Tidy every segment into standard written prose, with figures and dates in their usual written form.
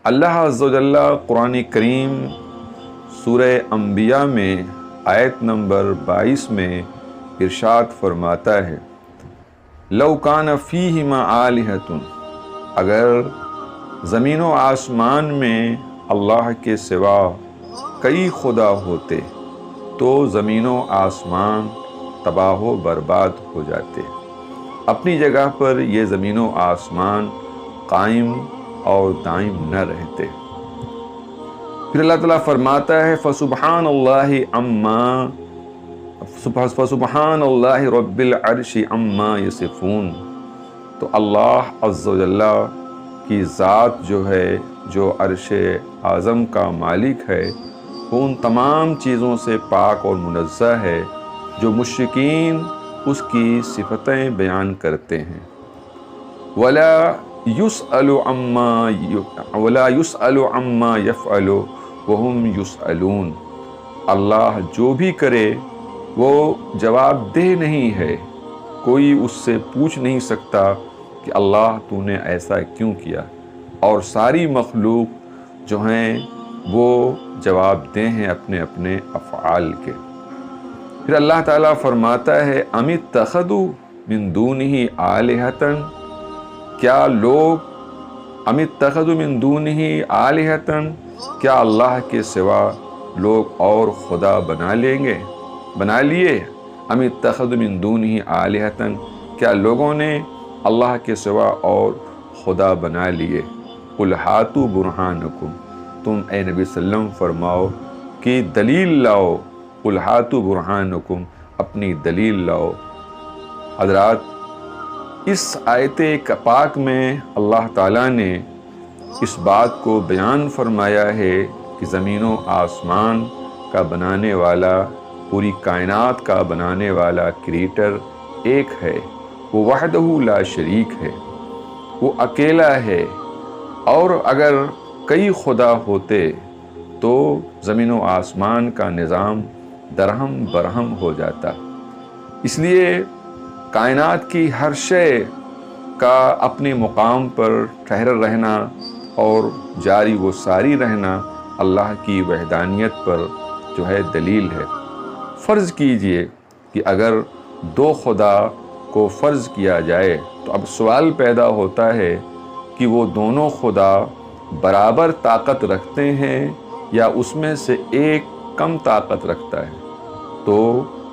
اللہ عز و جل قرآن کریم سورہ انبیاء میں آیت نمبر 22 میں ارشاد فرماتا ہے، لو کان فیہما آلہۃ، اگر زمین و آسمان میں اللہ کے سوا کئی خدا ہوتے تو زمین و آسمان تباہ و برباد ہو جاتے، اپنی جگہ پر یہ زمین و آسمان قائم اور دائم نہ رہتے۔ پھر اللہ تعالیٰ فرماتا ہے فسبحان اللہ رب العرش عما یصفون، تو اللہ عز و جل کی ذات جو ہے، جو عرش اعظم کا مالک ہے، وہ ان تمام چیزوں سے پاک اور منزہ ہے جو مشرکین اس کی صفتیں بیان کرتے ہیں۔ ولا يسأل عما يفعل وهم يسألون، اللہ جو بھی کرے وہ جواب دہ نہیں ہے، کوئی اس سے پوچھ نہیں سکتا کہ اللہ تو نے ایسا کیوں کیا، اور ساری مخلوق جو ہیں وہ جواب دہ ہیں اپنے اپنے افعال کے۔ پھر اللہ تعالیٰ فرماتا ہے ام اتخذوا من دونہ آلہۃ، کیا لوگ ام اتخذوا من دونہ آلہۃ، کیا اللہ کے سوا لوگ اور خدا بنا لیے؟ ام اتخذوا من دونہ آلہۃ، کیا لوگوں نے اللہ کے سوا اور خدا بنا لیے؟ قل ہاتوا برہانکم، تم اے نبی صلی اللہ علیہ وسلم فرماؤ کہ دلیل لاؤ، قل ہاتوا برہانکم، اپنی دلیل لاؤ۔ حضرات، اس آیت پاک میں اللہ تعالیٰ نے اس بات کو بیان فرمایا ہے کہ زمین و آسمان کا بنانے والا، پوری کائنات کا بنانے والا کریٹر ایک ہے، وہ وحدہ لا شریک ہے، وہ اکیلا ہے، اور اگر کئی خدا ہوتے تو زمین و آسمان کا نظام درہم برہم ہو جاتا۔ اس لیے کائنات کی ہر شے کا اپنے مقام پر ٹھہر رہنا اور جاری و ساری رہنا اللہ کی وحدانیت پر جو ہے دلیل ہے۔ فرض کیجئے کہ اگر دو خدا کو فرض کیا جائے تو اب سوال پیدا ہوتا ہے کہ وہ دونوں خدا برابر طاقت رکھتے ہیں یا اس میں سے ایک کم طاقت رکھتا ہے؟ تو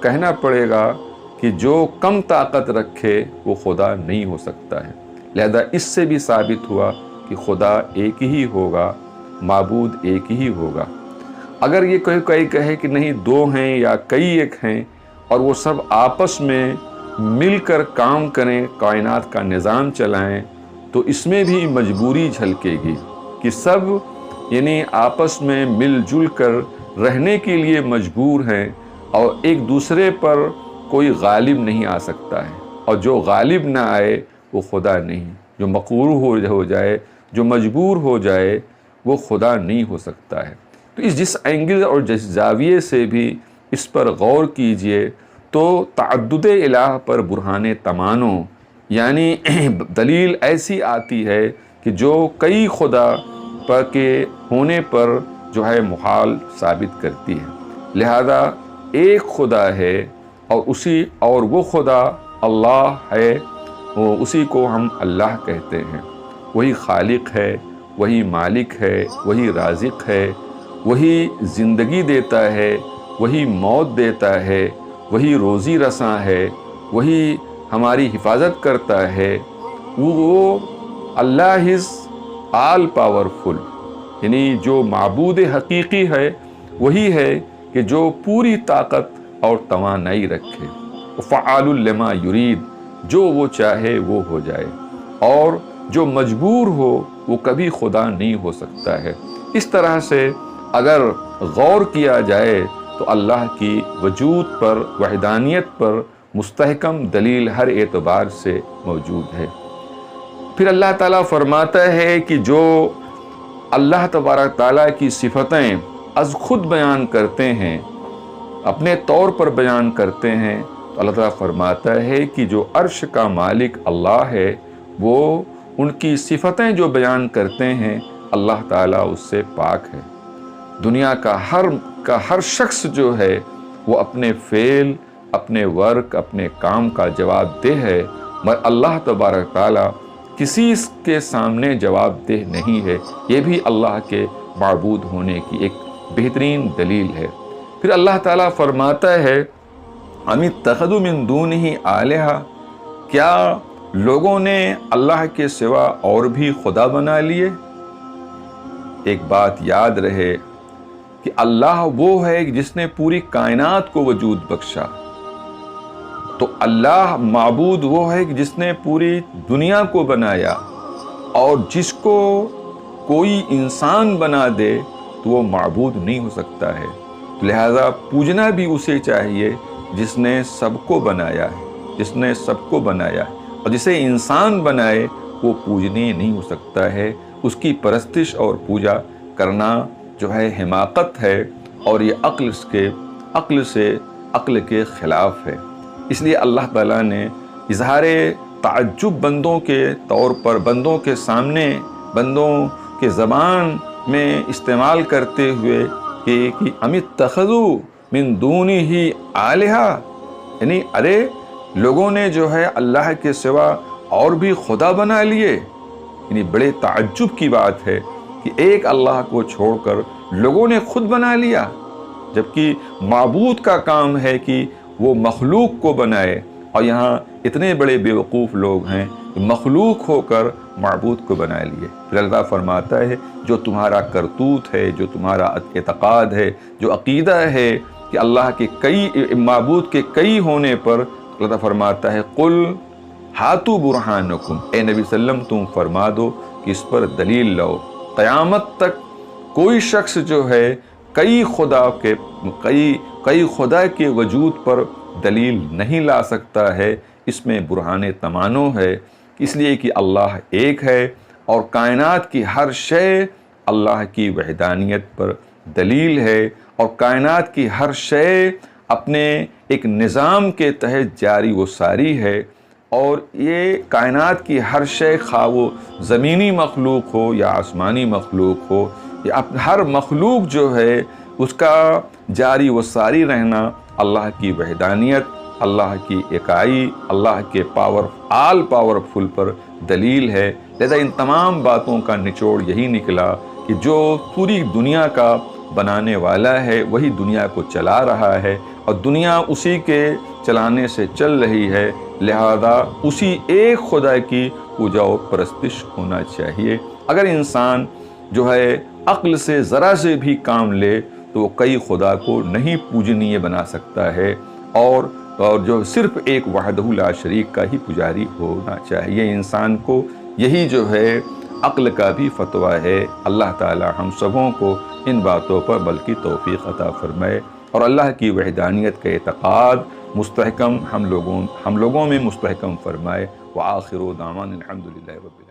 کہنا پڑے گا کہ جو کم طاقت رکھے وہ خدا نہیں ہو سکتا ہے۔ لہذا اس سے بھی ثابت ہوا کہ خدا ایک ہی ہوگا، معبود ایک ہی ہوگا۔ اگر یہ کوئی کہے کہ نہیں دو ہیں یا کئی ایک ہیں اور وہ سب آپس میں مل کر کام کریں، کائنات کا نظام چلائیں، تو اس میں بھی مجبوری جھلکے گی کہ سب یعنی آپس میں مل جل کر رہنے کے لیے مجبور ہیں، اور ایک دوسرے پر کوئی غالب نہیں آ سکتا ہے، اور جو غالب نہ آئے وہ خدا نہیں، جو مقہور ہو جائے، جو مجبور ہو جائے، وہ خدا نہیں ہو سکتا ہے۔ تو جس اینگل اور جس زاویے سے بھی اس پر غور کیجئے تو تعدد الہ پر برہان تمانو، یعنی دلیل ایسی آتی ہے کہ جو کئی خدا پر کے ہونے پر جو ہے محال ثابت کرتی ہے۔ لہذا ایک خدا ہے اور وہ خدا اللہ ہے، اسی کو ہم اللہ کہتے ہیں۔ وہی خالق ہے، وہی مالک ہے، وہی رازق ہے، وہی زندگی دیتا ہے، وہی موت دیتا ہے، وہی روزی رساں ہے، وہی ہماری حفاظت کرتا ہے۔ وہ اللہ از آل پاورفل، یعنی جو معبود حقیقی ہے وہی ہے کہ جو پوری طاقت اور توانائی رکھے، فعال لما یرید، جو وہ چاہے وہ ہو جائے، اور جو مجبور ہو وہ کبھی خدا نہیں ہو سکتا ہے۔ اس طرح سے اگر غور کیا جائے تو اللہ کی وجود پر، وحدانیت پر مستحکم دلیل ہر اعتبار سے موجود ہے۔ پھر اللہ تعالیٰ فرماتا ہے کہ جو اللہ تبارک تعالیٰ کی صفتیں از خود بیان کرتے ہیں، اپنے طور پر بیان کرتے ہیں، تو اللہ تعالیٰ فرماتا ہے کہ جو عرش کا مالک اللہ ہے وہ ان کی صفتیں جو بیان کرتے ہیں اللہ تعالیٰ اس سے پاک ہے۔ دنیا کا ہر شخص جو ہے وہ اپنے فعل، اپنے ورک، اپنے کام کا جواب دہ ہے، مگر اللہ تبارک تعالیٰ کسی کے سامنے جواب دہ نہیں ہے۔ یہ بھی اللہ کے معبود ہونے کی ایک بہترین دلیل ہے۔ پھر اللہ تعالیٰ فرماتا ہے ام اتخذوا من دونہ آلہہ، کیا لوگوں نے اللہ کے سوا اور بھی خدا بنا لیے؟ ایک بات یاد رہے کہ اللہ وہ ہے جس نے پوری کائنات کو وجود بخشا، تو اللہ معبود وہ ہے جس نے پوری دنیا کو بنایا، اور جس کو کوئی انسان بنا دے تو وہ معبود نہیں ہو سکتا ہے۔ لہذا پوجنا بھی اسے چاہیے جس نے سب کو بنایا ہے، جس نے سب کو بنایا ہے، اور جسے انسان بنائے وہ پوجنی نہیں ہو سکتا ہے۔ اس کی پرستش اور پوجا کرنا جو ہے حماقت ہے، اور یہ عقل کے خلاف ہے۔ اس لیے اللہ تعالیٰ نے اظہار تعجب بندوں کے طور پر، بندوں کے سامنے، بندوں کے زبان میں استعمال کرتے ہوئے کہ ام اتخذوا من دونہ آلہہ، یعنی ارے لوگوں نے جو ہے اللہ کے سوا اور بھی خدا بنا لیے۔ یعنی بڑے تعجب کی بات ہے کہ ایک اللہ کو چھوڑ کر لوگوں نے خود بنا لیا، جبکہ معبود کا کام ہے کہ وہ مخلوق کو بنائے، اور یہاں اتنے بڑے بیوقوف لوگ ہیں کہ مخلوق ہو کر معبود کو بنا لیے۔ پھر اللہ فرماتا ہے جو تمہارا کرتوت ہے، جو تمہارا اعتقاد ہے، جو عقیدہ ہے کہ اللہ کے معبود کے کئی ہونے پر، اللہ فرماتا ہے قل ہاتو برہانکم، اے نبی صلی اللہ علیہ وسلم تم فرما دو کہ اس پر دلیل لاؤ۔ قیامت تک کوئی شخص جو ہے کئی خدا کے وجود پر دلیل نہیں لا سکتا ہے۔ اس میں برہان تمانو ہے، اس لیے کہ اللہ ایک ہے، اور کائنات کی ہر شے اللہ کی وحدانیت پر دلیل ہے، اور کائنات کی ہر شے اپنے ایک نظام کے تحت جاری و ساری ہے، اور یہ کائنات کی ہر شے خواہ وہ زمینی مخلوق ہو یا آسمانی مخلوق ہو، ہر مخلوق جو ہے اس کا جاری و ساری رہنا اللہ کی وحدانیت، اللہ کی اکائی، اللہ کے آل پاورفل پر دلیل ہے۔ لہذا ان تمام باتوں کا نچوڑ یہی نکلا کہ جو پوری دنیا کا بنانے والا ہے وہی دنیا کو چلا رہا ہے، اور دنیا اسی کے چلانے سے چل رہی ہے، لہذا اسی ایک خدا کی پوجا و پرستش ہونا چاہیے۔ اگر انسان جو ہے عقل سے ذرا سے بھی کام لے تو وہ کئی خدا کو نہیں پوجنیہ بنا سکتا ہے، اور جو صرف ایک وحدہ لا شریک کا ہی پجاری ہونا چاہیے انسان کو۔ یہی جو ہے عقل کا بھی فتویٰ ہے۔ اللہ تعالی ہم سبوں کو ان باتوں پر بلکہ توفیق عطا فرمائے، اور اللہ کی وحدانیت کا اعتقاد مستحکم ہم لوگوں میں مستحکم فرمائے۔ وآخر دعوانا الحمدللہ رب العالمین۔